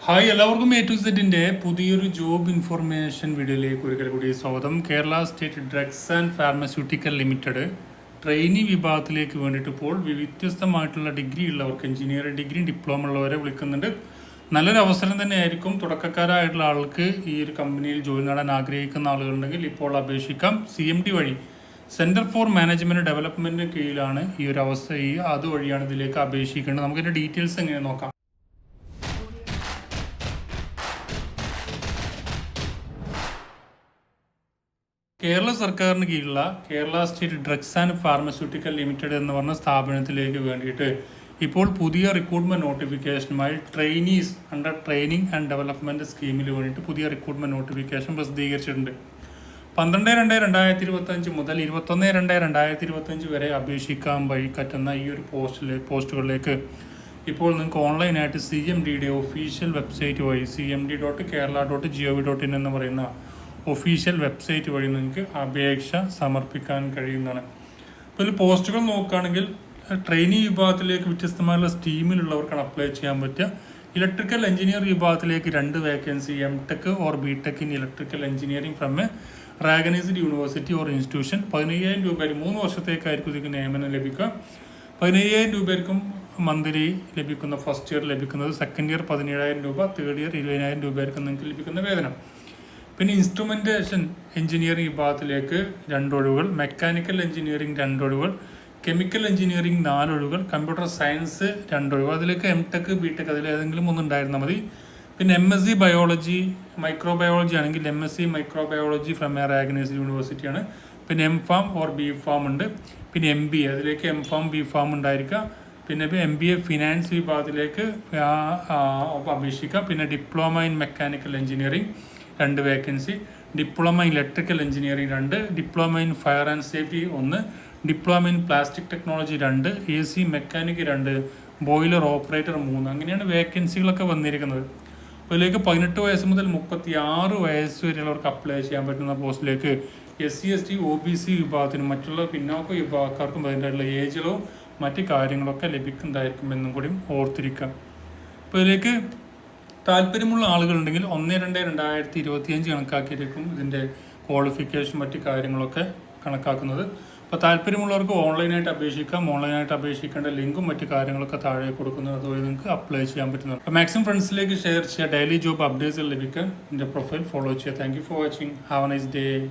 Hi, എല്ലാവർക്കും A to സെറ്റിൻ്റെ പുതിയൊരു ജോബ് ഇൻഫർമേഷൻ വീഡിയോയിലേക്ക് ഒരിക്കൽ കൂടി സ്വാഗതം. Kerala state drugs and pharmaceutical limited trainee വിഭാഗത്തിലേക്ക് വേണ്ടിയിട്ട് ഇപ്പോൾ വ്യത്യസ്തമായിട്ടുള്ള ഡിഗ്രി ഉള്ളവർക്ക്, എഞ്ചിനീയറിംഗ് ഡിഗ്രി, ഡിപ്ലോമ ഉള്ളവരെ വിളിക്കുന്നുണ്ട്. നല്ലൊരു അവസരം തന്നെയായിരിക്കും. തുടക്കക്കാരായിട്ടുള്ള ആൾക്ക് ഈ ഒരു കമ്പനിയിൽ ജോലി നേടാൻ ആഗ്രഹിക്കുന്ന ആളുകളുണ്ടെങ്കിൽ ഇപ്പോൾ അപേക്ഷിക്കാം. CMD വഴി, സെൻറ്റർ ഫോർ മാനേജ്മെൻറ്റ് ഡെവലപ്മെൻറ്റിന് കീഴിലാണ് ഈ ഒരു അവസ്ഥ. അതുവഴിയാണ് ഇതിലേക്ക് അപേക്ഷിക്കേണ്ടത്. നമുക്കിതിൻ്റെ ഡീറ്റെയിൽസ് എങ്ങനെ നോക്കാം. കേരള സർക്കാരിന് കീഴിലുള്ള Kerala state drugs and pharmaceutical limited എന്ന് പറഞ്ഞ സ്ഥാപനത്തിലേക്ക് വേണ്ടിയിട്ട് ഇപ്പോൾ പുതിയ റിക്രൂട്ട്മെന്റ് നോട്ടിഫിക്കേഷനുമായി trainees under training and development സ്കീമിൽ വേണ്ടിയിട്ട് പുതിയ റിക്രൂട്ട്മെന്റ് നോട്ടിഫിക്കേഷൻ പ്രസിദ്ധീകരിച്ചിട്ടുണ്ട്. 12/2/2025 മുതൽ 21/2/2025 വരെ അപേക്ഷിക്കാൻ പറ്റുന്ന ഈ ഒരു പോസ്റ്റുകളിലേക്ക് ഇപ്പോൾ നിങ്ങൾക്ക് ഓൺലൈനായിട്ട് CMDയുടെ ഒഫീഷ്യൽ വെബ്സൈറ്റ് വഴി cmd.kerala.gov.in എന്ന് പറയുന്ന ഒഫീഷ്യൽ വെബ്സൈറ്റ് വഴി നിങ്ങൾക്ക് അപേക്ഷ സമർപ്പിക്കാൻ കഴിയുന്നതാണ്. ഇപ്പോൾ ഇതിൽ പോസ്റ്റുകൾ നോക്കുകയാണെങ്കിൽ ട്രെയിനി വിഭാഗത്തിലേക്ക് വ്യത്യസ്തമായുള്ള സ്ട്രീമിലുള്ളവർക്കാണ് അപ്ലൈ ചെയ്യാൻ പറ്റുക. ഇലക്ട്രിക്കൽ എഞ്ചിനീയർ വിഭാഗത്തിലേക്ക് 2 vacancy, MTech or BTech in electrical engineering from a റാഗനൈസ്ഡ് university or institution. 15,000 രൂപ 3 വർഷത്തേക്കായിരിക്കും ഇതിന് നിയമനം ലഭിക്കുക. 15,000 രൂപയായിരിക്കും മന്ത്ലി ലഭിക്കുന്ന, ഫസ്റ്റ് ഇയർ ലഭിക്കുന്നത്. സെക്കൻഡ് ഇയർ 17,000 രൂപ, തേർഡ് ഇയർ 20,000 രൂപയായിരിക്കും നിങ്ങൾക്ക് ലഭിക്കുന്ന വേതനം. പിന്നെ ഇൻസ്ട്രുമെൻറ്റേഷൻ എഞ്ചിനീയറിംഗ് വിഭാഗത്തിലേക്ക് 2 ഒഴിവുകൾ, മെക്കാനിക്കൽ എഞ്ചിനീയറിംഗ് 2 ഒഴിവുകൾ, കെമിക്കൽ എഞ്ചിനീയറിംഗ് 4 ഒഴിവുകൾ, കമ്പ്യൂട്ടർ സയൻസ് 2 ഒഴിവുകൾ. അതിലേക്ക് MTech BTech അതിലേതെങ്കിലും ഒന്നുണ്ടായിരുന്നാൽ മതി. പിന്നെ MSc ബയോളജി, മൈക്രോബയോളജി ആണെങ്കിൽ MSc microbiology from a recognised യൂണിവേഴ്സിറ്റിയാണ്. പിന്നെ MPharm ഓർ BPharm ഉണ്ട്. പിന്നെ MBA, അതിലേക്ക് MPharm BPharm ഉണ്ടായിരിക്കുക. പിന്നെ MBA ഫിനാൻസ് വിഭാഗത്തിലേക്ക് അപേക്ഷിക്കുക. പിന്നെ diploma in mechanical engineering 2 vacancy, diploma in electrical engineering 2, diploma in fire and safety 1, diploma in plastic technology 2, AC mechanic 2, boiler operator 3. അങ്ങനെയാണ് വേക്കൻസികളൊക്കെ വന്നിരിക്കുന്നത്. അപ്പോൾ ഇതിലേക്ക് 18 വയസ്സ് മുതൽ 36 വയസ്സ് വരെയുള്ളവർക്ക് അപ്ലൈ ചെയ്യാൻ പറ്റുന്ന പോസ്റ്റിലേക്ക് SC ST OBC വിഭാഗത്തിനും മറ്റുള്ള പിന്നോക്ക വിഭാഗക്കാർക്കും അതിൻ്റെയുള്ള ഏജിലോ മറ്റ് കാര്യങ്ങളൊക്കെ ലഭിക്കുന്നതായിരിക്കും എന്നും കൂടി ഓർത്തിരിക്കാം. അപ്പോൾ ഇതിലേക്ക് താല്പര്യമുള്ള ആളുകളുണ്ടെങ്കിൽ 1/2/2025 കണക്കാക്കിയിരിക്കും ഇതിൻ്റെ ക്വാളിഫിക്കേഷൻ മറ്റ് കാര്യങ്ങളൊക്കെ കണക്കാക്കുന്നത്. അപ്പോൾ താല്പര്യമുള്ളവർക്ക് ഓൺലൈനായിട്ട് അപേക്ഷിക്കാം. ഓൺലൈനായിട്ട് അപേക്ഷിക്കേണ്ട ലിങ്കും മറ്റ് കാര്യങ്ങളൊക്കെ താഴെ കൊടുക്കുന്നത്, അതുവഴി നിങ്ങൾക്ക് അപ്ലൈ ചെയ്യാൻ പറ്റുന്നത്. അപ്പോൾ മാക്സിമം ഫ്രണ്ട്സിലേക്ക് ഷെയർ ചെയ്യുക. ഡെയിലി ജോബ് അപ്ഡേറ്റ്സ് ലഭിക്കാൻ എൻ്റെ പ്രൊഫൈൽ ഫോളോ ചെയ്യുക. Thank you for watching. Have A nice day.